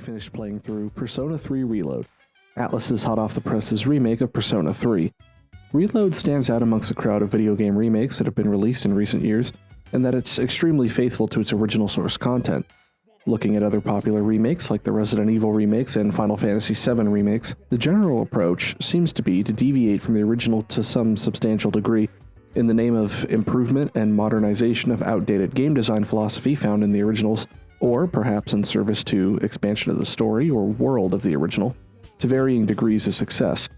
finished playing through Persona 3 Reload, Atlus's hot-off-the-presses remake of Persona 3. Reload stands out amongst a crowd of video game remakes that have been released in recent years, in that it's extremely faithful to its original source content. Looking at other popular remakes like the Resident Evil remakes and Final Fantasy VII remakes, the general approach seems to be to deviate from the original to some substantial degree in the name of improvement and modernization of outdated game design philosophy found in the originals, or perhaps in service to expansion of the story or world of the original, to varying degrees of success.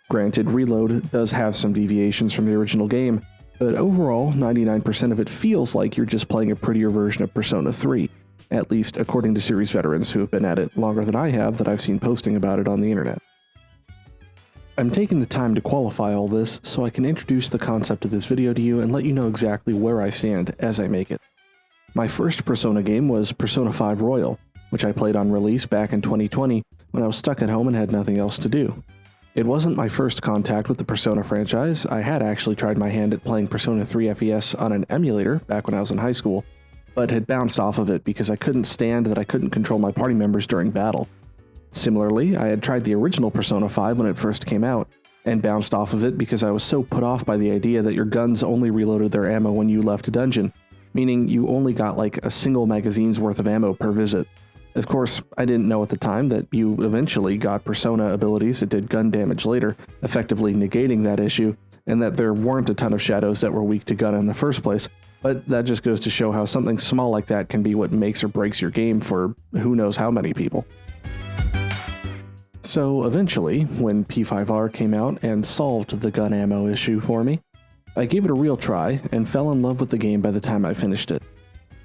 Granted, Reload does have some deviations from the original game, but overall, 99% of it feels like you're just playing a prettier version of Persona 3, at least according to series veterans who have been at it longer than I have that I've seen posting about it on the internet. I'm taking the time to qualify all this so I can introduce the concept of this video to you and let you know exactly where I stand as I make it. My first Persona game was Persona 5 Royal, which I played on release back in 2020 when I was stuck at home and had nothing else to do. It wasn't my first contact with the Persona franchise. I had actually tried my hand at playing Persona 3 FES on an emulator back when I was in high school, but had bounced off of it because I couldn't stand that I couldn't control my party members during battle. Similarly, I had tried the original Persona 5 when it first came out, and bounced off of it because I was so put off by the idea that your guns only reloaded their ammo when you left a dungeon, meaning you only got like a single magazine's worth of ammo per visit. Of course, I didn't know at the time that you eventually got Persona abilities that did gun damage later, effectively negating that issue, and that there weren't a ton of shadows that were weak to gun in the first place. But that just goes to show how something small like that can be what makes or breaks your game for who knows how many people. So eventually, when P5R came out and solved the gun ammo issue for me, I gave it a real try and fell in love with the game by the time I finished it.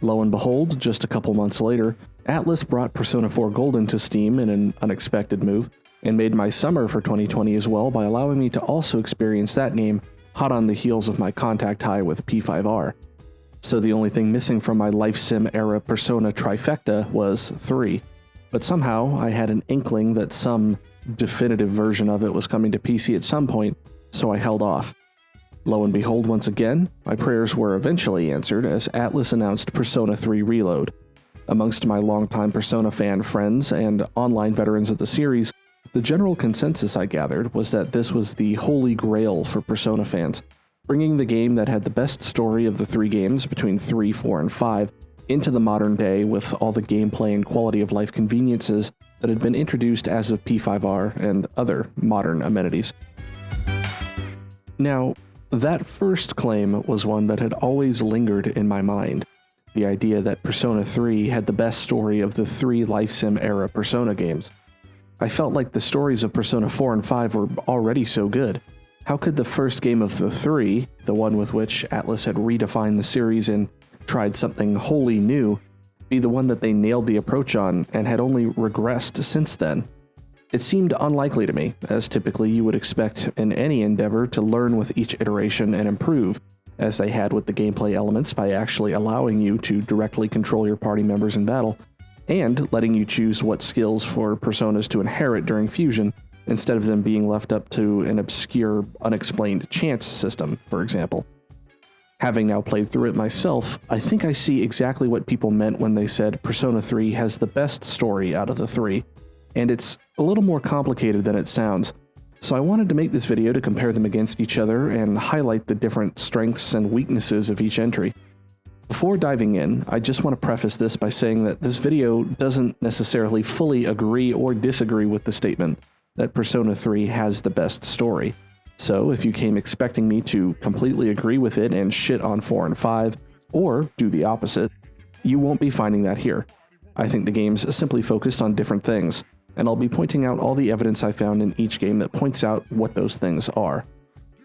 Lo and behold, just a couple months later, Atlus brought Persona 4 Golden to Steam in an unexpected move, and made my summer for 2020 as well by allowing me to also experience that game hot on the heels of my contact high with P5R. So the only thing missing from my Life Sim era Persona trifecta was 3. But somehow I had an inkling that some definitive version of it was coming to PC at some point, so I held off. Lo and behold, once again, my prayers were eventually answered as Atlus announced Persona 3 Reload. Amongst my longtime Persona fan friends and online veterans of the series, the general consensus I gathered was that this was the holy grail for Persona fans, bringing the game that had the best story of the 3 games between 3, 4, and 5 into the modern day with all the gameplay and quality of life conveniences that had been introduced as of P5R and other modern amenities. Now, that first claim was one that had always lingered in my mind, the idea that Persona 3 had the best story of the 3 Life Sim era Persona games. I felt like the stories of Persona 4 and 5 were already so good. How could the first game of the 3, the one with which Atlus had redefined the series and tried something wholly new, be the one that they nailed the approach on and had only regressed since then? It seemed unlikely to me, as typically you would expect in any endeavor to learn with each iteration and improve, as they had with the gameplay elements by actually allowing you to directly control your party members in battle, and letting you choose what skills for personas to inherit during fusion, instead of them being left up to an obscure, unexplained chance system, for example. Having now played through it myself, I think I see exactly what people meant when they said Persona 3 has the best story out of the 3, and it's a little more complicated than it sounds, so I wanted to make this video to compare them against each other and highlight the different strengths and weaknesses of each entry. Before diving in, I just want to preface this by saying that this video doesn't necessarily fully agree or disagree with the statement that Persona 3 has the best story. So if you came expecting me to completely agree with it and shit on 4 and 5, or do the opposite, you won't be finding that here. I think the game's simply focused on different things, and I'll be pointing out all the evidence I found in each game that points out what those things are.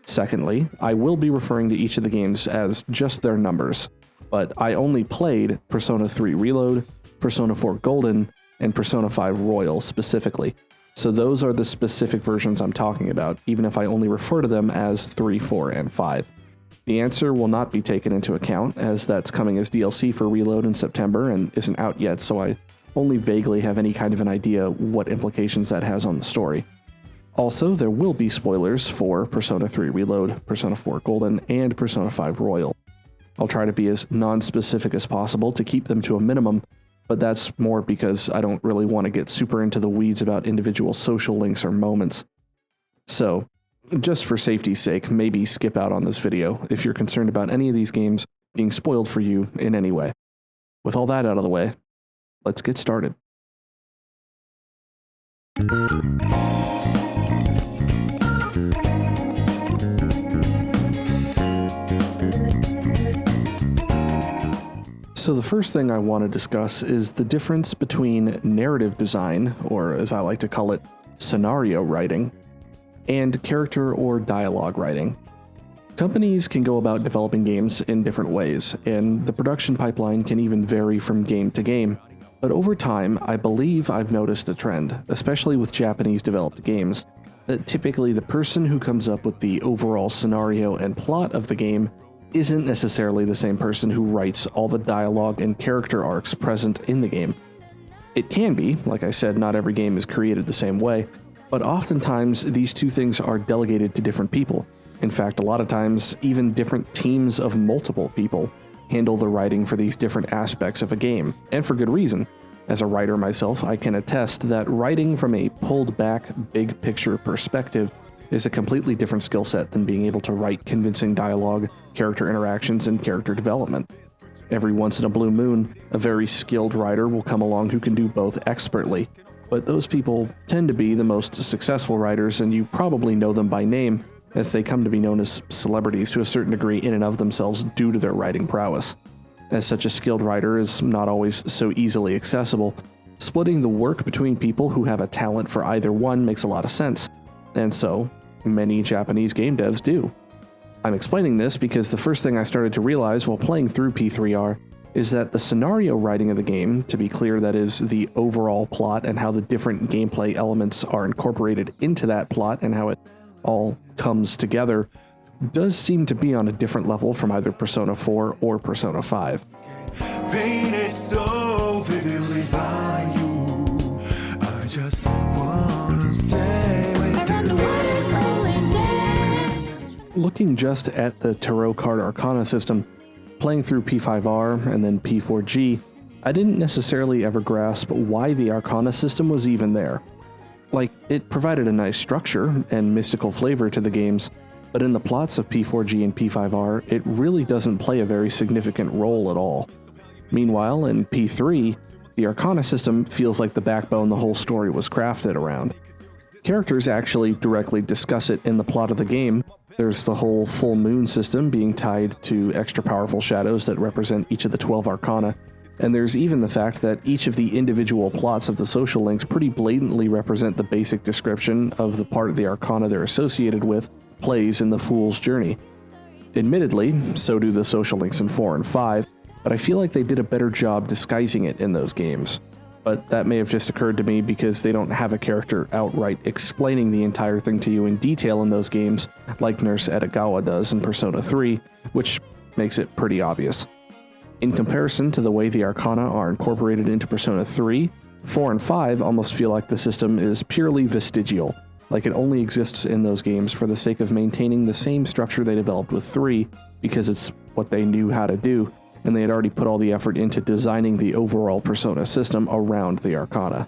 Secondly, I will be referring to each of the games as just their numbers, but I only played Persona 3 Reload, Persona 4 Golden, and Persona 5 Royal specifically, so those are the specific versions I'm talking about, even if I only refer to them as 3, 4, and 5. The answer will not be taken into account, as that's coming as DLC for Reload in September and isn't out yet, so I only vaguely have any kind of an idea what implications that has on the story. Also, there will be spoilers for Persona 3 Reload, Persona 4 Golden, and Persona 5 Royal. I'll try to be as non-specific as possible to keep them to a minimum, but that's more because I don't really want to get super into the weeds about individual social links or moments. So, just for safety's sake, maybe skip out on this video if you're concerned about any of these games being spoiled for you in any way. With all that out of the way, let's get started. So the first thing I want to discuss is the difference between narrative design, or as I like to call it, scenario writing, and character or dialogue writing. Companies can go about developing games in different ways, and the production pipeline can even vary from game to game. But over time, I believe I've noticed a trend, especially with Japanese developed games, that typically the person who comes up with the overall scenario and plot of the game isn't necessarily the same person who writes all the dialogue and character arcs present in the game. It can be, like I said, not every game is created the same way, but oftentimes these two things are delegated to different people. In fact, a lot of times, even different teams of multiple people handle the writing for these different aspects of a game, and for good reason. As a writer myself, I can attest that writing from a pulled-back, big-picture perspective is a completely different skill set than being able to write convincing dialogue, character interactions, and character development. Every once in a blue moon, a very skilled writer will come along who can do both expertly, but those people tend to be the most successful writers, and you probably know them by name, as they come to be known as celebrities to a certain degree in and of themselves due to their writing prowess. As such a skilled writer is not always so easily accessible, splitting the work between people who have a talent for either one makes a lot of sense, and so many Japanese game devs do. I'm explaining this because the first thing I started to realize while playing through P3R is that the scenario writing of the game, to be clear, that is the overall plot and how the different gameplay elements are incorporated into that plot and how it all comes together, does seem to be on a different level from either Persona 4 or Persona 5. Painted so vividly by you, I just wanna stay with you. Looking just at the Tarot card Arcana system, playing through P5R and then P4G, I didn't necessarily ever grasp why the Arcana system was even there. Like, it provided a nice structure and mystical flavor to the games, but in the plots of P4G and P5R, it really doesn't play a very significant role at all. Meanwhile, in P3, the Arcana system feels like the backbone the whole story was crafted around. Characters actually directly discuss it in the plot of the game. There's the whole full moon system being tied to extra powerful shadows that represent each of the 12 Arcana, and there's even the fact that each of the individual plots of the social links pretty blatantly represent the basic description of the part of the Arcana they're associated with plays in the Fool's Journey. Admittedly, so do the social links in 4 and 5, but I feel like they did a better job disguising it in those games. But that may have just occurred to me because they don't have a character outright explaining the entire thing to you in detail in those games, like Nurse Edogawa does in Persona 3, which makes it pretty obvious. In comparison to the way the Arcana are incorporated into Persona 3, 4 and 5 almost feel like the system is purely vestigial, like it only exists in those games for the sake of maintaining the same structure they developed with 3, because it's what they knew how to do, and they had already put all the effort into designing the overall Persona system around the Arcana.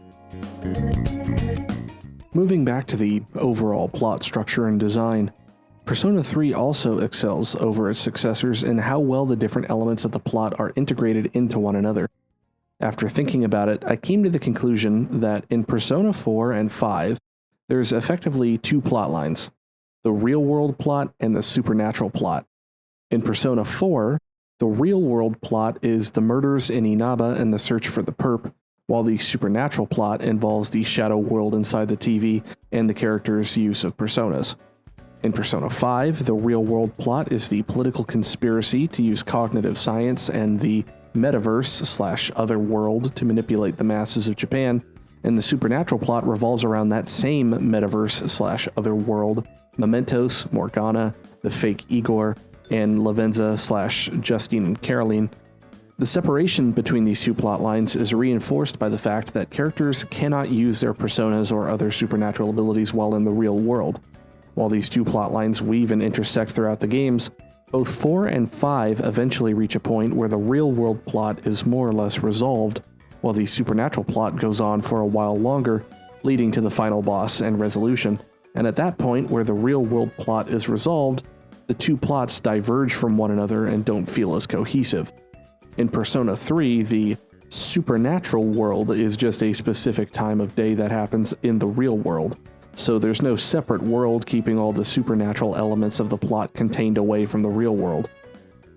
Moving back to the overall plot structure and design, Persona 3 also excels over its successors in how well the different elements of the plot are integrated into one another. After thinking about it, I came to the conclusion that in Persona 4 and 5, there's effectively two plot lines, the real-world plot and the supernatural plot. In Persona 4, the real-world plot is the murders in Inaba and the search for the perp, while the supernatural plot involves the shadow world inside the TV and the character's use of personas. In Persona 5, the real-world plot is the political conspiracy to use cognitive science and the metaverse/other world to manipulate the masses of Japan, and the supernatural plot revolves around that same metaverse/other world, Mementos, Morgana, the fake Igor, and Lavenza/Justine and Caroline. The separation between these two plot lines is reinforced by the fact that characters cannot use their personas or other supernatural abilities while in the real world. While these two plot lines weave and intersect throughout the games, both 4 and 5 eventually reach a point where the real-world plot is more or less resolved, while the supernatural plot goes on for a while longer, leading to the final boss and resolution. And at that point, where the real-world plot is resolved, the two plots diverge from one another and don't feel as cohesive. In Persona 3, the supernatural world is just a specific time of day that happens in the real world, so there's no separate world keeping all the supernatural elements of the plot contained away from the real world.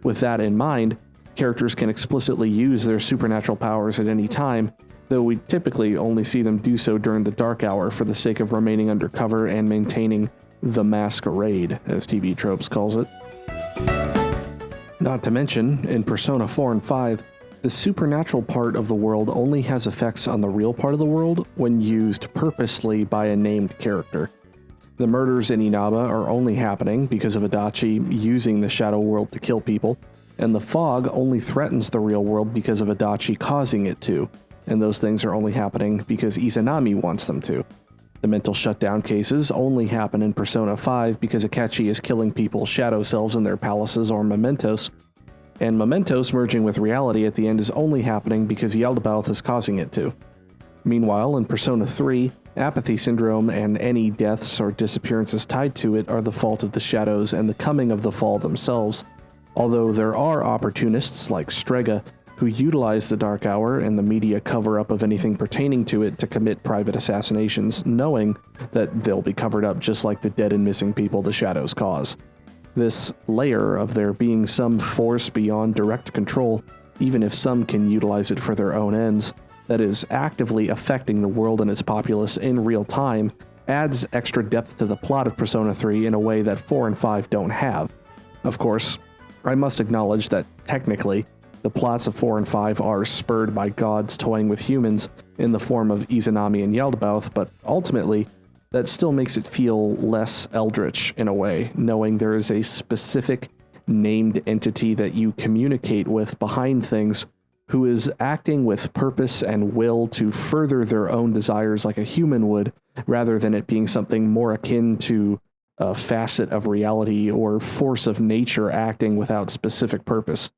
With that in mind, characters can explicitly use their supernatural powers at any time, though we typically only see them do so during the dark hour for the sake of remaining undercover and maintaining the masquerade, as TV Tropes calls it. Not to mention, in Persona 4 and 5, the supernatural part of the world only has effects on the real part of the world when used purposely by a named character. The murders in Inaba are only happening because of Adachi using the shadow world to kill people, and the fog only threatens the real world because of Adachi causing it to, and those things are only happening because Izanami wants them to. The mental shutdown cases only happen in Persona 5 because Akechi is killing people's shadow selves in their palaces or mementos, and mementos merging with reality at the end is only happening because Yaldabaoth is causing it to. Meanwhile, in Persona 3, apathy syndrome and any deaths or disappearances tied to it are the fault of the shadows and the coming of the fall themselves, although there are opportunists like Strega who utilize the Dark Hour and the media cover-up of anything pertaining to it to commit private assassinations, knowing that they'll be covered up just like the dead and missing people the shadows cause. This layer of there being some force beyond direct control, even if some can utilize it for their own ends, that is actively affecting the world and its populace in real time, adds extra depth to the plot of Persona 3 in a way that 4 and 5 don't have. Of course, I must acknowledge that technically, the plots of 4 and 5 are spurred by gods toying with humans in the form of Izanami and Yaldabaoth, but ultimately, that still makes it feel less eldritch in a way, knowing there is a specific named entity that you communicate with behind things who is acting with purpose and will to further their own desires like a human would, rather than it being something more akin to a facet of reality or force of nature acting without specific purpose.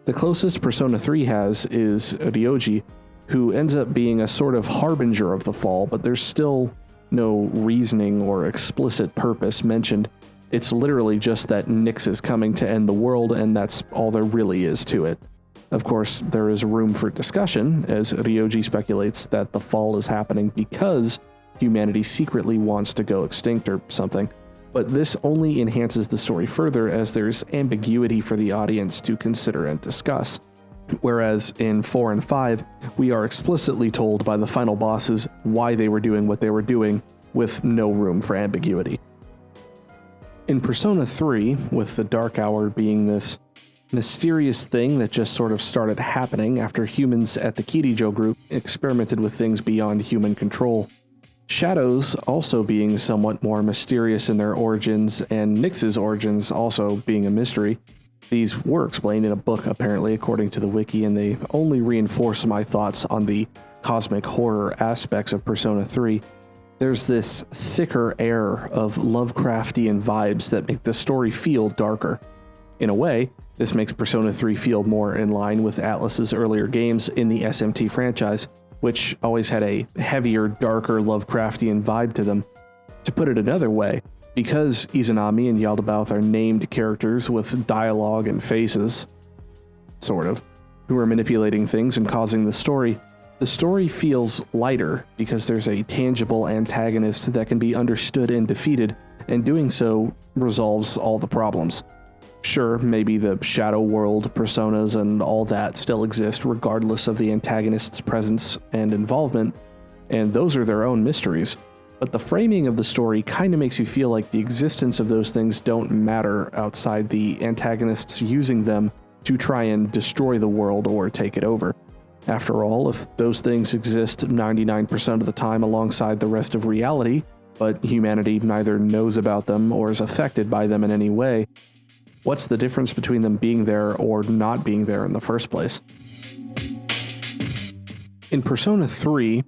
The closest Persona 3 has is Ryoji, who ends up being a sort of harbinger of the fall, but there's still no reasoning or explicit purpose mentioned. It's literally just that Nyx is coming to end the world, and that's all there really is to it. Of course, there is room for discussion, as Ryoji speculates that the fall is happening because humanity secretly wants to go extinct or something. But this only enhances the story further as there's ambiguity for the audience to consider and discuss. Whereas in 4 and 5, we are explicitly told by the final bosses why they were doing what they were doing, with no room for ambiguity. In Persona 3, with the Dark Hour being this mysterious thing that just sort of started happening after humans at the Kirijo group experimented with things beyond human control, shadows also being somewhat more mysterious in their origins, and Nyx's origins also being a mystery. These were explained in a book, apparently, according to the wiki, and they only reinforce my thoughts on the cosmic horror aspects of Persona 3. There's this thicker air of Lovecraftian vibes that make the story feel darker. In a way, this makes Persona 3 feel more in line with Atlus's earlier games in the SMT franchise, which always had a heavier, darker Lovecraftian vibe to them. To put it another way, because Izanami and Yaldabaoth are named characters with dialogue and faces, sort of, who are manipulating things and causing the story feels lighter because there's a tangible antagonist that can be understood and defeated, and doing so resolves all the problems. Sure, maybe the shadow world personas and all that still exist regardless of the antagonist's presence and involvement, and those are their own mysteries. But the framing of the story kind of makes you feel like the existence of those things don't matter outside the antagonists using them to try and destroy the world or take it over. After all, if those things exist 99% of the time alongside the rest of reality, but humanity neither knows about them or is affected by them in any way, what's the difference between them being there or not being there in the first place? In Persona 3,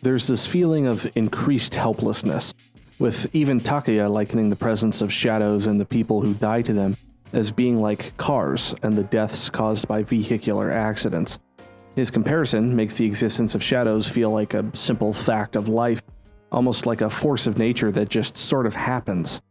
there's this feeling of increased helplessness, with even Takaya likening the presence of shadows and the people who die to them as being like cars and the deaths caused by vehicular accidents. His comparison makes the existence of shadows feel like a simple fact of life, almost like a force of nature that just sort of happens.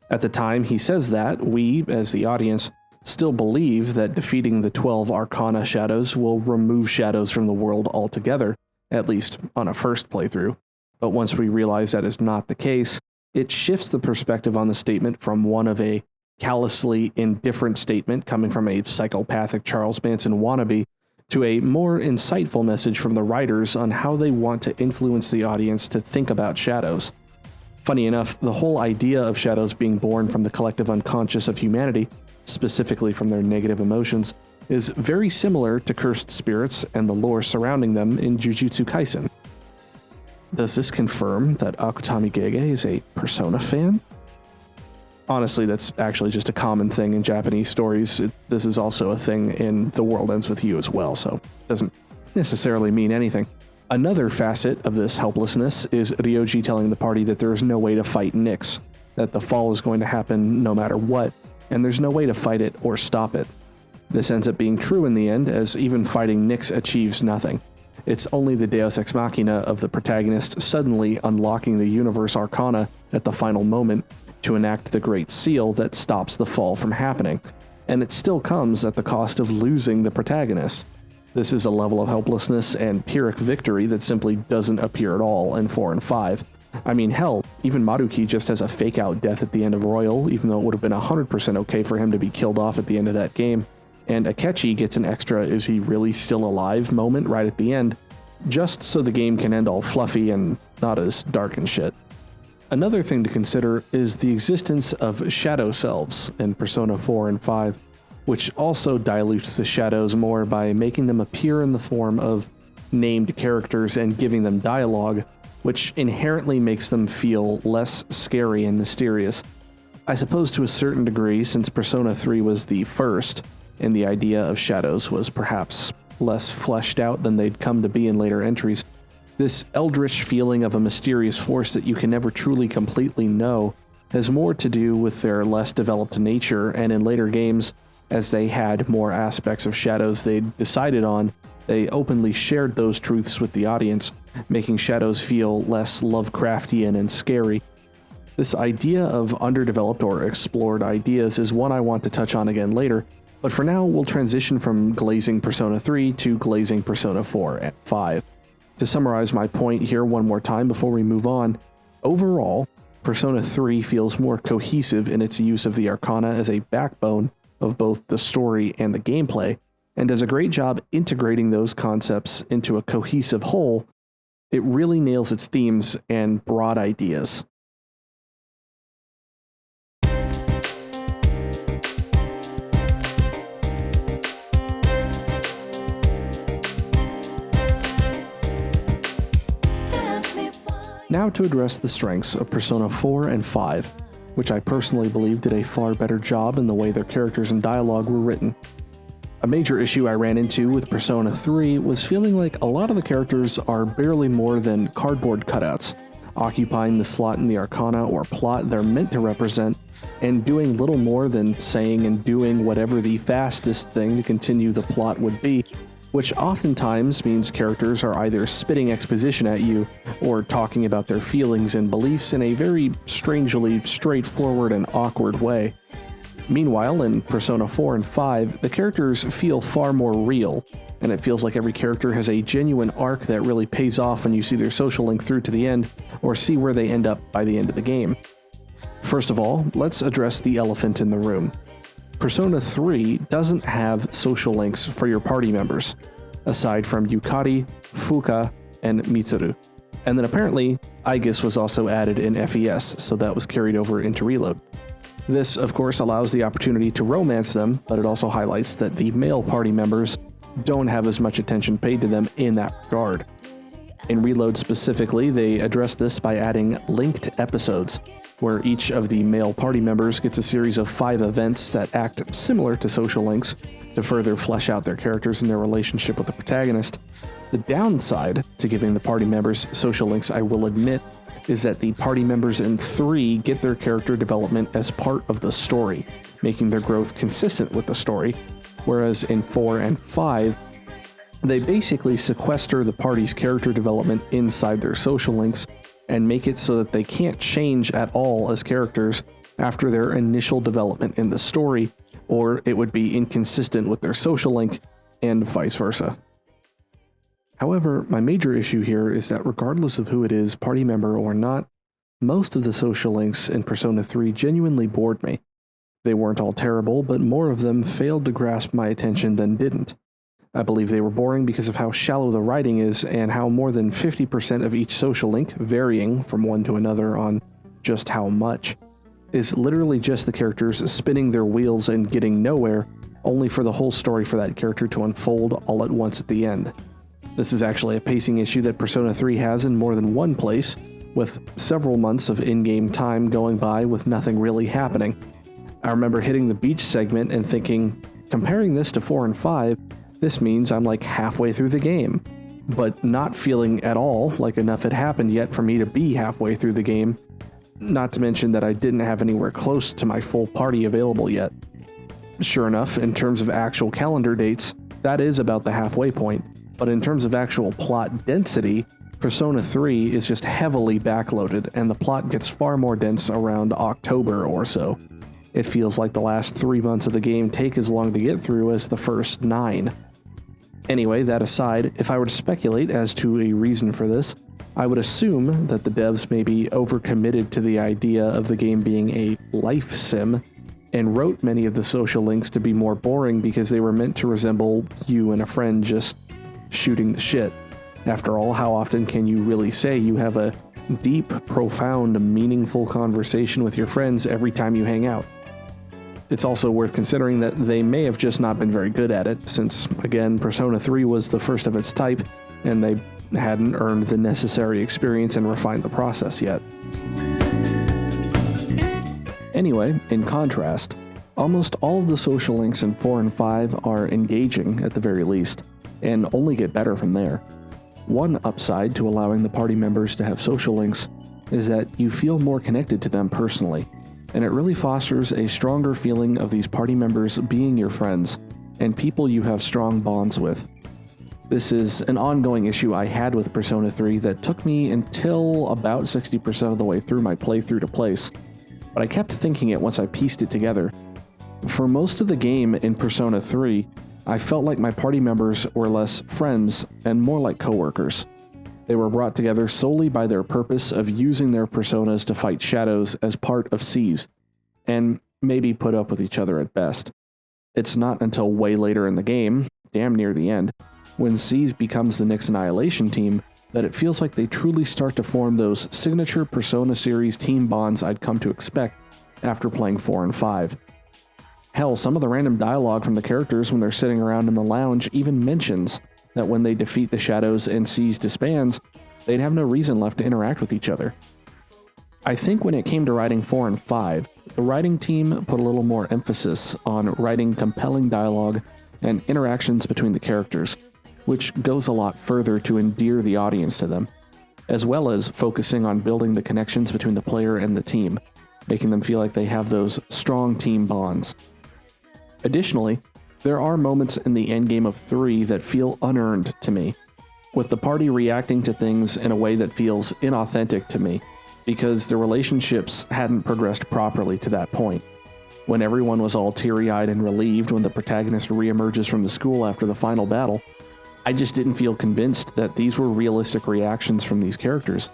At the time he says that, we, as the audience, still believe that defeating the 12 Arcana shadows will remove shadows from the world altogether, at least on a first playthrough. But once we realize that is not the case, it shifts the perspective on the statement from one of a callously indifferent statement coming from a psychopathic Charles Manson wannabe to a more insightful message from the writers on how they want to influence the audience to think about shadows. Funny enough, the whole idea of shadows being born from the collective unconscious of humanity, specifically from their negative emotions, is very similar to cursed spirits and the lore surrounding them in Jujutsu Kaisen. Does this confirm that Akutami Gege is a Persona fan? Honestly, that's actually just a common thing in Japanese stories. This is also a thing in The World Ends With You as well, so it doesn't necessarily mean anything. Another facet of this helplessness is Ryoji telling the party that there is no way to fight Nyx, that the fall is going to happen no matter what, and there's no way to fight it or stop it. This ends up being true in the end, as even fighting Nyx achieves nothing. It's only the Deus Ex Machina of the protagonist suddenly unlocking the Universe Arcana at the final moment to enact the Great Seal that stops the fall from happening, and it still comes at the cost of losing the protagonist. This is a level of helplessness and Pyrrhic victory that simply doesn't appear at all in 4 and 5. I mean, hell, even Maruki just has a fake-out death at the end of Royal, even though it would have been 100% okay for him to be killed off at the end of that game. And Akechi gets an extra "is he really still alive" moment right at the end, just so the game can end all fluffy and not as dark and shit. Another thing to consider is the existence of shadow selves in Persona 4 and 5, which also dilutes the shadows more by making them appear in the form of named characters and giving them dialogue, which inherently makes them feel less scary and mysterious. I suppose to a certain degree, since Persona 3 was the first, and the idea of shadows was perhaps less fleshed out than they'd come to be in later entries, this eldritch feeling of a mysterious force that you can never truly completely know has more to do with their less developed nature, and in later games, as they had more aspects of shadows they'd decided on, they openly shared those truths with the audience, making shadows feel less Lovecraftian and scary. This idea of underdeveloped or explored ideas is one I want to touch on again later, but for now we'll transition from glazing Persona 3 to glazing Persona 4 and 5. To summarize my point here one more time before we move on, overall, Persona 3 feels more cohesive in its use of the Arcana as a backbone of both the story and the gameplay, and does a great job integrating those concepts into a cohesive whole. It really nails its themes and broad ideas. Now to address the strengths of Persona 4 and 5, which I personally believe did a far better job in the way their characters and dialogue were written. A major issue I ran into with Persona 3 was feeling like a lot of the characters are barely more than cardboard cutouts, occupying the slot in the Arcana or plot they're meant to represent, and doing little more than saying and doing whatever the fastest thing to continue the plot would be, which oftentimes means characters are either spitting exposition at you or talking about their feelings and beliefs in a very strangely straightforward and awkward way. Meanwhile, in Persona 4 and 5, the characters feel far more real, and it feels like every character has a genuine arc that really pays off when you see their social link through to the end, or see where they end up by the end of the game. First of all, let's address the elephant in the room. Persona 3 doesn't have social links for your party members, aside from Yukari, Fuka, and Mitsuru. And then apparently, Aegis was also added in FES, so that was carried over into Reload. This, of course, allows the opportunity to romance them, but it also highlights that the male party members don't have as much attention paid to them in that regard. In Reload specifically, they address this by adding linked episodes, where each of the male party members gets a series of 5 events that act similar to social links to further flesh out their characters and their relationship with the protagonist. The downside to giving the party members social links, I will admit, is that the party members in 3 get their character development as part of the story, making their growth consistent with the story, whereas in 4 and 5, They basically sequester the party's character development inside their social links and make it so that they can't change at all as characters after their initial development in the story, or it would be inconsistent with their social link, and vice versa. However, my major issue here is that regardless of who it is, party member or not, most of the social links in Persona 3 genuinely bored me. They weren't all terrible, but more of them failed to grasp my attention than didn't. I believe they were boring because of how shallow the writing is and how more than 50% of each social link, varying from one to another on just how much, is literally just the characters spinning their wheels and getting nowhere, only for the whole story for that character to unfold all at once at the end. This is actually a pacing issue that Persona 3 has in more than one place, with several months of in-game time going by with nothing really happening. I remember hitting the beach segment and thinking, comparing this to 4 and 5, this means I'm like halfway through the game, but not feeling at all like enough had happened yet for me to be halfway through the game, not to mention that I didn't have anywhere close to my full party available yet. Sure enough, in terms of actual calendar dates, that is about the halfway point, but in terms of actual plot density, Persona 3 is just heavily backloaded, and the plot gets far more dense around October or so. It feels like the last 3 months of the game take as long to get through as the first 9. Anyway, that aside, if I were to speculate as to a reason for this, I would assume that the devs may be overcommitted to the idea of the game being a life sim, and wrote many of the social links to be more boring because they were meant to resemble you and a friend just shooting the shit. After all, how often can you really say you have a deep, profound, meaningful conversation with your friends every time you hang out? It's also worth considering that they may have just not been very good at it, since, again, Persona 3 was the first of its type, and they hadn't earned the necessary experience and refined the process yet. Anyway, in contrast, almost all of the social links in 4 and 5 are engaging at the very least, and only get better from there. One upside to allowing the party members to have social links is that you feel more connected to them personally, and it really fosters a stronger feeling of these party members being your friends and people you have strong bonds with. This is an ongoing issue I had with Persona 3 that took me until about 60% of the way through my playthrough to place, but I kept thinking it once I pieced it together. For most of the game in Persona 3, I felt like my party members were less friends and more like coworkers. They were brought together solely by their purpose of using their personas to fight shadows as part of C's, and maybe put up with each other at best. It's not until way later in the game, damn near the end, when C's becomes the Nyx Annihilation team, that it feels like they truly start to form those signature Persona series team bonds I'd come to expect after playing 4 and 5. Hell, some of the random dialogue from the characters when they're sitting around in the lounge even mentions that when they defeat the shadows and C's disbands, they'd have no reason left to interact with each other. I think when it came to writing 4 and 5, the writing team put a little more emphasis on writing compelling dialogue and interactions between the characters, which goes a lot further to endear the audience to them, as well as focusing on building the connections between the player and the team, making them feel like they have those strong team bonds. Additionally, there are moments in the endgame of 3 that feel unearned to me, with the party reacting to things in a way that feels inauthentic to me, because the relationships hadn't progressed properly to that point. When everyone was all teary-eyed and relieved when the protagonist reemerges from the school after the final battle, I just didn't feel convinced that these were realistic reactions from these characters,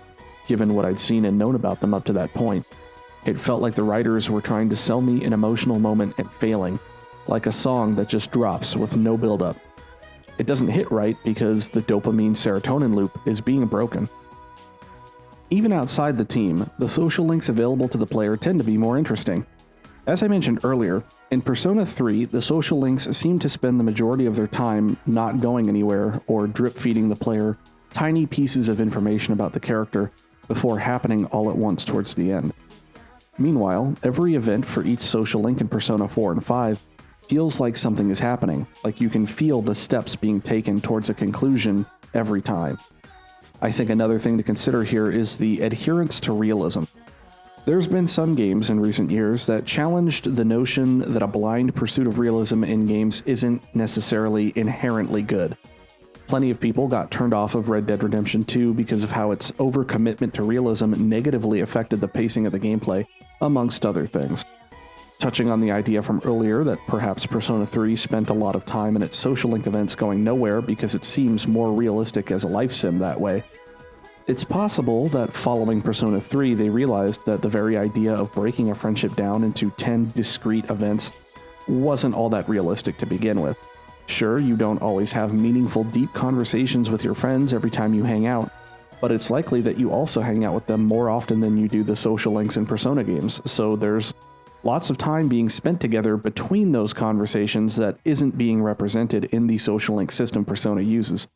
given what I'd seen and known about them up to that point. It felt like the writers were trying to sell me an emotional moment and failing, like a song that just drops with no build-up. It doesn't hit right because the dopamine-serotonin loop is being broken. Even outside the team, the social links available to the player tend to be more interesting. As I mentioned earlier, in Persona 3, the social links seem to spend the majority of their time not going anywhere or drip-feeding the player tiny pieces of information about the character before happening all at once towards the end. Meanwhile, every event for each social link in Persona 4 and 5 feels like something is happening, like you can feel the steps being taken towards a conclusion every time. I think another thing to consider here is the adherence to realism. There's been some games in recent years that challenged the notion that a blind pursuit of realism in games isn't necessarily inherently good. Plenty of people got turned off of Red Dead Redemption 2 because of how its overcommitment to realism negatively affected the pacing of the gameplay, amongst other things. Touching on the idea from earlier that perhaps Persona 3 spent a lot of time in its social link events going nowhere because it seems more realistic as a life sim that way, it's possible that following Persona 3 they realized that the very idea of breaking a friendship down into 10 discrete events wasn't all that realistic to begin with. Sure, you don't always have meaningful, deep conversations with your friends every time you hang out, but it's likely that you also hang out with them more often than you do the social links in Persona games, so there's lots of time being spent together between those conversations that isn't being represented in the social link system Persona uses.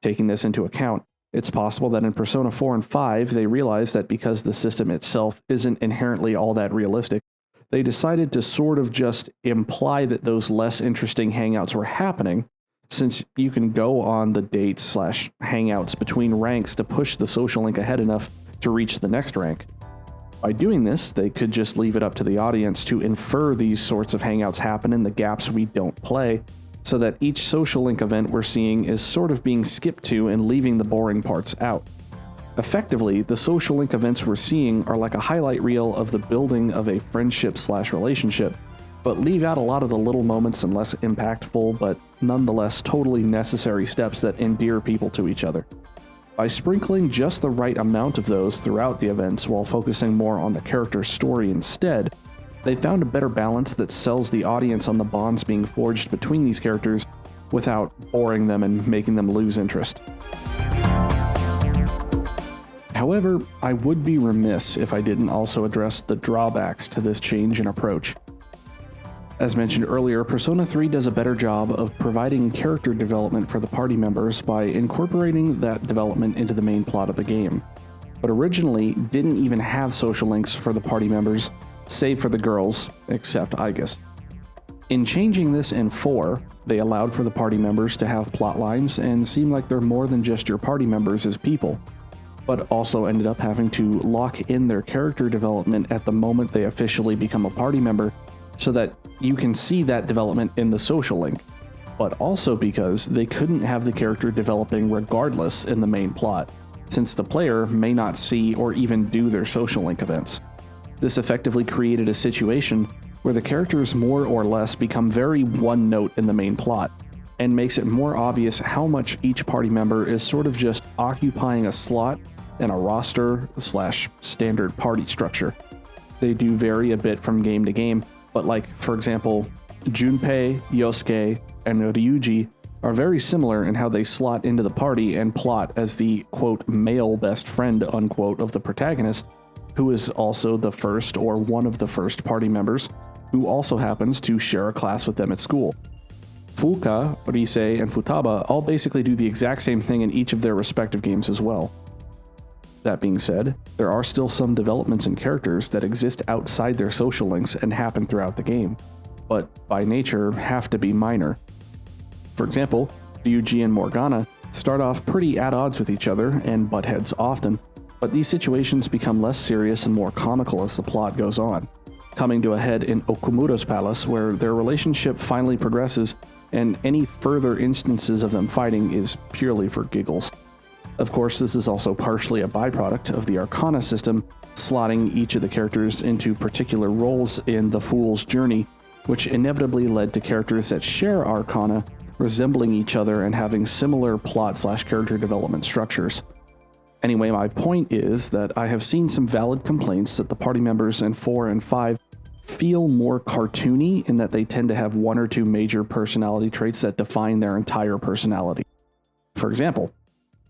Taking this into account, it's possible that in Persona 4 and 5 they realized that because the system itself isn't inherently all that realistic, they decided to sort of just imply that those less interesting hangouts were happening, since you can go on the dates/hangouts between ranks to push the social link ahead enough to reach the next rank. By doing this, they could just leave it up to the audience to infer these sorts of hangouts happen in the gaps we don't play, so that each social link event we're seeing is sort of being skipped to and leaving the boring parts out. Effectively, the social link events we're seeing are like a highlight reel of the building of a friendship/relationship, but leave out a lot of the little moments and less impactful, but nonetheless totally necessary steps that endear people to each other. By sprinkling just the right amount of those throughout the events while focusing more on the character's story instead, they found a better balance that sells the audience on the bonds being forged between these characters without boring them and making them lose interest. However, I would be remiss if I didn't also address the drawbacks to this change in approach. As mentioned earlier, Persona 3 does a better job of providing character development for the party members by incorporating that development into the main plot of the game, but originally didn't even have social links for the party members, save for the girls, except Aigis. In changing this in 4, they allowed for the party members to have plot lines and seem like they're more than just your party members as people, but also ended up having to lock in their character development at the moment they officially become a party member, so that you can see that development in the social link, but also because they couldn't have the character developing regardless in the main plot, since the player may not see or even do their social link events. This effectively created a situation where the characters more or less become very one note in the main plot, and makes it more obvious how much each party member is sort of just occupying a slot in a roster/standard party structure. They do vary a bit from game to game, but like, for example, Junpei, Yosuke, and Ryuji are very similar in how they slot into the party and plot as the, quote, male best friend, unquote, of the protagonist, who is also the first or one of the first party members, who also happens to share a class with them at school. Fuka, Risei, and Futaba all basically do the exact same thing in each of their respective games as well. That being said, there are still some developments in characters that exist outside their social links and happen throughout the game, but by nature have to be minor. For example, Ryuji and Morgana start off pretty at odds with each other and butt heads often, but these situations become less serious and more comical as the plot goes on, coming to a head in Okumura's palace where their relationship finally progresses and any further instances of them fighting is purely for giggles. Of course, this is also partially a byproduct of the Arcana system, slotting each of the characters into particular roles in the Fool's Journey, which inevitably led to characters that share Arcana resembling each other and having similar plot/character development structures. Anyway, my point is that I have seen some valid complaints that the party members in 4 and 5 feel more cartoony in that they tend to have one or two major personality traits that define their entire personality. For example,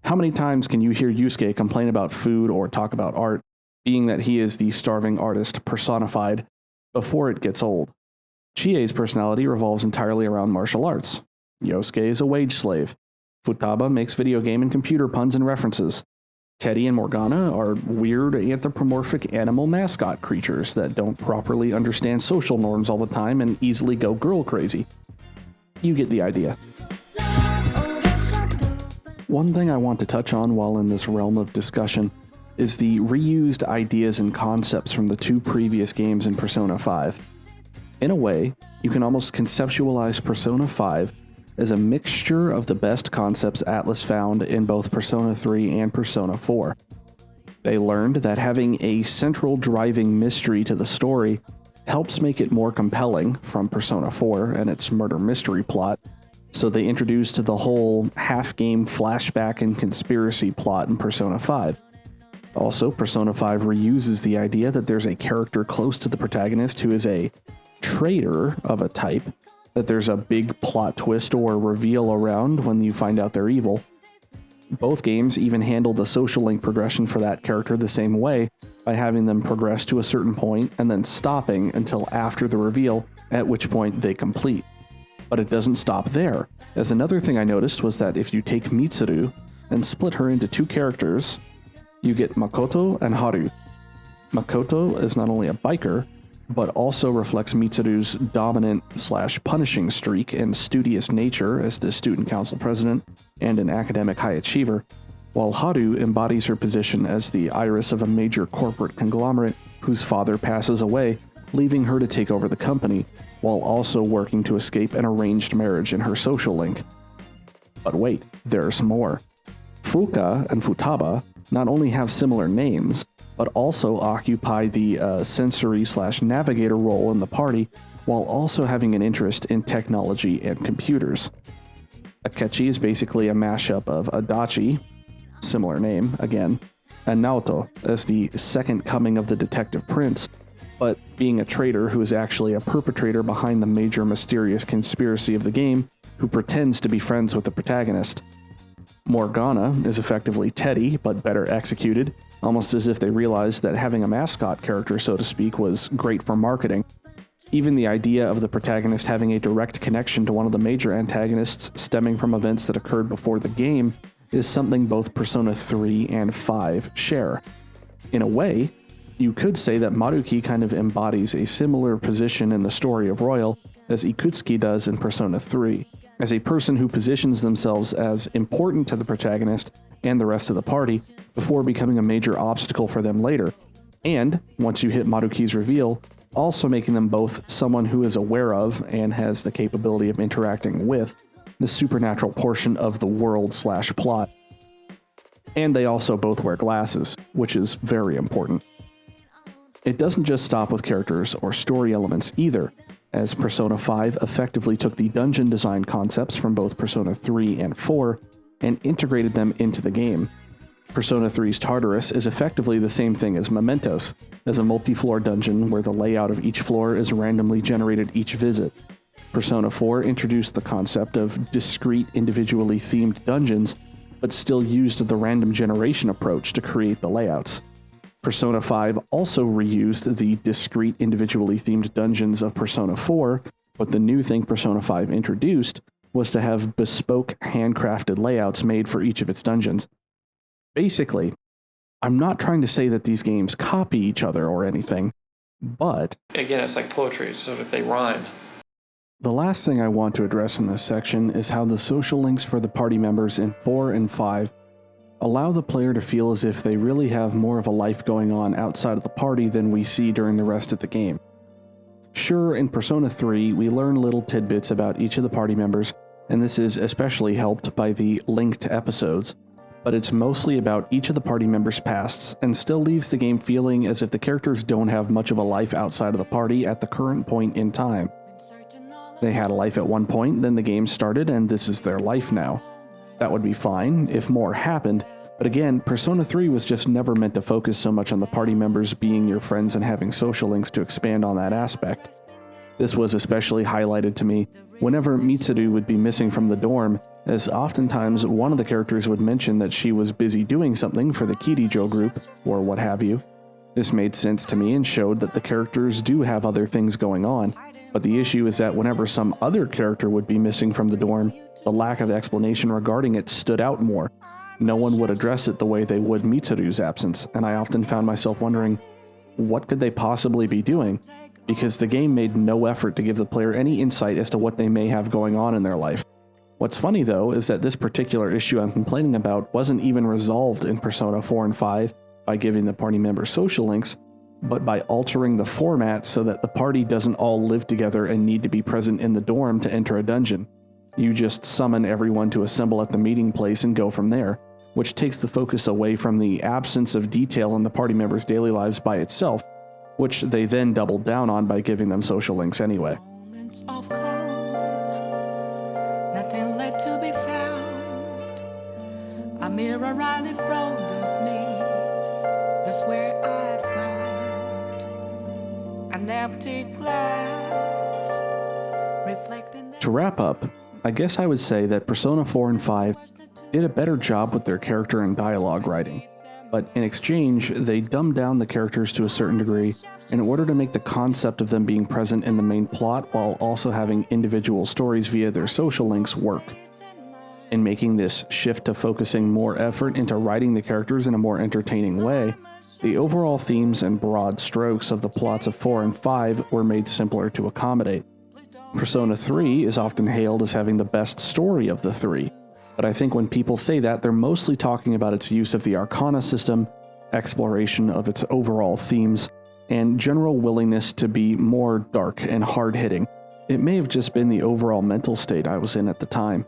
how many times can you hear Yusuke complain about food or talk about art, being that he is the starving artist personified, before it gets old? Chie's personality revolves entirely around martial arts. Yosuke is a wage slave. Futaba makes video game and computer puns and references. Teddy and Morgana are weird anthropomorphic animal mascot creatures that don't properly understand social norms all the time and easily go girl crazy. You get the idea. One thing I want to touch on while in this realm of discussion is the reused ideas and concepts from the two previous games in Persona 5. In a way, you can almost conceptualize Persona 5 is a mixture of the best concepts Atlas found in both Persona 3 and Persona 4. They learned that having a central driving mystery to the story helps make it more compelling from Persona 4 and its murder mystery plot, so they introduced the whole half-game flashback and conspiracy plot in Persona 5. Also, Persona 5 reuses the idea that there's a character close to the protagonist who is a traitor of a type, that there's a big plot twist or reveal around when you find out they're evil. Both games even handle the social link progression for that character the same way, by having them progress to a certain point and then stopping until after the reveal, at which point they complete. But it doesn't stop there, as another thing I noticed was that if you take Mitsuru and split her into two characters, you get Makoto and Haru. Makoto is not only a biker, but also reflects Mitsuru's dominant/punishing streak and studious nature as the student council president and an academic high achiever, while Haru embodies her position as the iris of a major corporate conglomerate whose father passes away, leaving her to take over the company, while also working to escape an arranged marriage in her social link. But wait, there's more. Fuka and Futaba not only have similar names, but also occupy the sensory/navigator role in the party, while also having an interest in technology and computers. Akechi is basically a mashup of Adachi, similar name again, and Naoto as the second coming of the detective prince, but being a traitor who is actually a perpetrator behind the major mysterious conspiracy of the game, who pretends to be friends with the protagonist. Morgana is effectively Teddy, but better executed, almost as if they realized that having a mascot character, so to speak, was great for marketing. Even the idea of the protagonist having a direct connection to one of the major antagonists stemming from events that occurred before the game is something both Persona 3 and 5 share. In a way, you could say that Maruki kind of embodies a similar position in the story of Royal as Ikutsuki does in Persona 3, as a person who positions themselves as important to the protagonist and the rest of the party before becoming a major obstacle for them later, and, once you hit Maruki's reveal, also making them both someone who is aware of and has the capability of interacting with the supernatural portion of the world/plot. And they also both wear glasses, which is very important. It doesn't just stop with characters or story elements either, as Persona 5 effectively took the dungeon design concepts from both Persona 3 and 4 and integrated them into the game. Persona 3's Tartarus is effectively the same thing as Mementos, as a multi-floor dungeon where the layout of each floor is randomly generated each visit. Persona 4 introduced the concept of discrete, individually themed dungeons, but still used the random generation approach to create the layouts. Persona 5 also reused the discrete, individually themed dungeons of Persona 4, but the new thing Persona 5 introduced was to have bespoke, handcrafted layouts made for each of its dungeons. Basically, I'm not trying to say that these games copy each other or anything, but... Again, it's like poetry, so if they rhyme. The last thing I want to address in this section is how the social links for the party members in 4 and 5 allow the player to feel as if they really have more of a life going on outside of the party than we see during the rest of the game. Sure, in Persona 3, we learn little tidbits about each of the party members, and this is especially helped by the linked episodes, but it's mostly about each of the party members' pasts and still leaves the game feeling as if the characters don't have much of a life outside of the party at the current point in time. They had a life at one point, then the game started, and this is their life now. That would be fine if more happened, but again, Persona 3 was just never meant to focus so much on the party members being your friends and having social links to expand on that aspect. This was especially highlighted to me whenever Mitsuru would be missing from the dorm, as oftentimes one of the characters would mention that she was busy doing something for the Kirijo group, or what have you. This made sense to me and showed that the characters do have other things going on, but the issue is that whenever some other character would be missing from the dorm, the lack of explanation regarding it stood out more. No one would address it the way they would Mitsuru's absence, and I often found myself wondering, what could they possibly be doing? Because the game made no effort to give the player any insight as to what they may have going on in their life. What's funny though is that this particular issue I'm complaining about wasn't even resolved in Persona 4 and 5 by giving the party members social links, but by altering the format so that the party doesn't all live together and need to be present in the dorm to enter a dungeon. You just summon everyone to assemble at the meeting place and go from there, which takes the focus away from the absence of detail in the party members' daily lives by itself, which they then doubled down on by giving them social links anyway. Moments of calm, nothing left to be found. A mirror right in front of me, that's where I found an empty glass, reflecting the To wrap up, I guess I would say that Persona 4 and 5 did a better job with their character and dialogue writing, but in exchange, they dumbed down the characters to a certain degree in order to make the concept of them being present in the main plot while also having individual stories via their social links work. In making this shift to focusing more effort into writing the characters in a more entertaining way, the overall themes and broad strokes of the plots of 4 and 5 were made simpler to accommodate. Persona 3 is often hailed as having the best story of the three, but I think when people say that, they're mostly talking about its use of the Arcana system, exploration of its overall themes, and general willingness to be more dark and hard-hitting. It may have just been the overall mental state I was in at the time,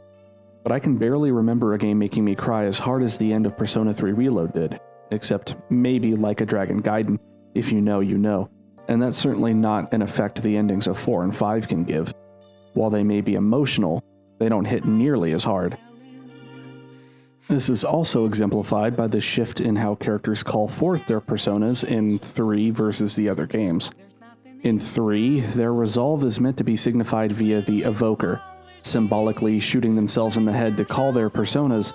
but I can barely remember a game making me cry as hard as the end of Persona 3 Reload did, except maybe Like a Dragon Gaiden, if you know, you know. And that's certainly not an effect the endings of 4 and 5 can give. While they may be emotional, they don't hit nearly as hard. This is also exemplified by the shift in how characters call forth their personas in 3 versus the other games. In 3, their resolve is meant to be signified via the evoker, symbolically shooting themselves in the head to call their personas.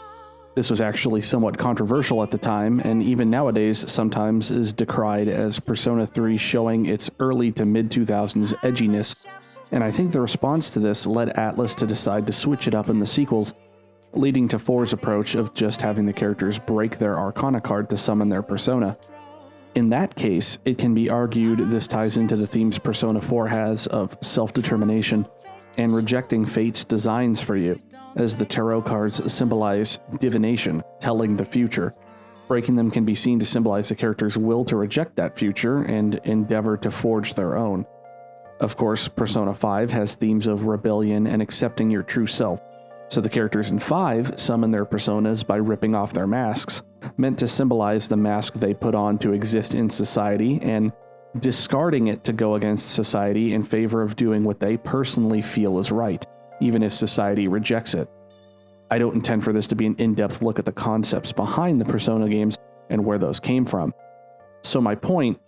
This was actually somewhat controversial at the time, and even nowadays sometimes is decried as Persona 3 showing its early to mid-2000s edginess, and I think the response to this led Atlus to decide to switch it up in the sequels, leading to 4's approach of just having the characters break their Arcana card to summon their persona. In that case, it can be argued this ties into the themes Persona 4 has of self-determination and rejecting fate's designs for you, as the tarot cards symbolize divination, telling the future. Breaking them can be seen to symbolize the character's will to reject that future and endeavor to forge their own. Of course, Persona 5 has themes of rebellion and accepting your true self, so the characters in 5 summon their personas by ripping off their masks, meant to symbolize the mask they put on to exist in society and discarding it to go against society in favor of doing what they personally feel is right, even if society rejects it. I don't intend for this to be an in-depth look at the concepts behind the Persona games and where those came from. So my point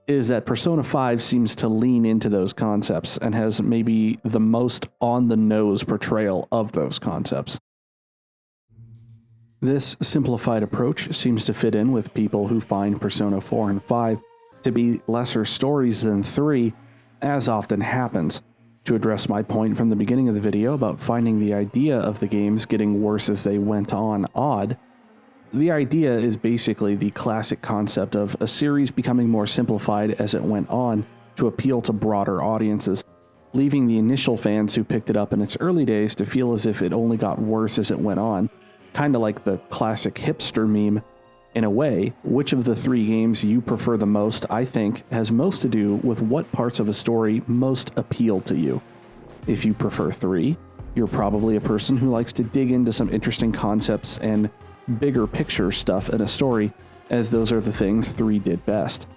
is that Persona 5 seems to lean into those concepts and has maybe the most on-the-nose portrayal of those concepts. This simplified approach seems to fit in with people who find Persona 4 and 5 to be lesser stories than 3, as often happens. To address my point from the beginning of the video about finding the idea of the games getting worse as they went on odd, the idea is basically the classic concept of a series becoming more simplified as it went on to appeal to broader audiences, leaving the initial fans who picked it up in its early days to feel as if it only got worse as it went on, kinda like the classic hipster meme. In a way, which of the 3 games you prefer the most, I think, has most to do with what parts of a story most appeal to you. If you prefer 3, you're probably a person who likes to dig into some interesting concepts and bigger picture stuff in a story, as those are the things 3 did best.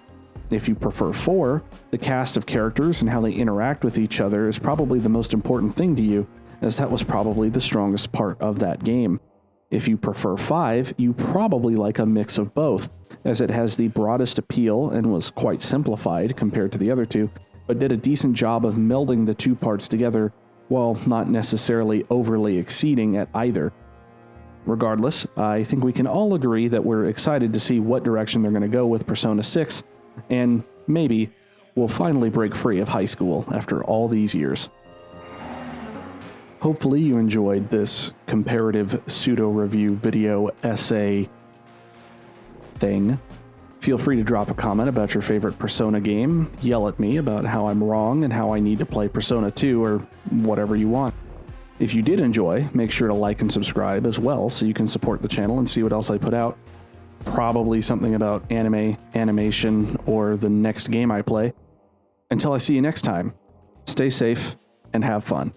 If you prefer 4, the cast of characters and how they interact with each other is probably the most important thing to you, as that was probably the strongest part of that game. If you prefer 5, you probably like a mix of both, as it has the broadest appeal and was quite simplified compared to the other 2, but did a decent job of melding the 2 parts together while not necessarily overly exceeding at either. Regardless, I think we can all agree that we're excited to see what direction they're going to go with Persona 6, and maybe we'll finally break free of high school after all these years. Hopefully you enjoyed this comparative pseudo-review video essay thing. Feel free to drop a comment about your favorite Persona game, yell at me about how I'm wrong and how I need to play Persona 2 or whatever you want. If you did enjoy, make sure to like and subscribe as well so you can support the channel and see what else I put out. Probably something about anime, animation, or the next game I play. Until I see you next time, stay safe and have fun.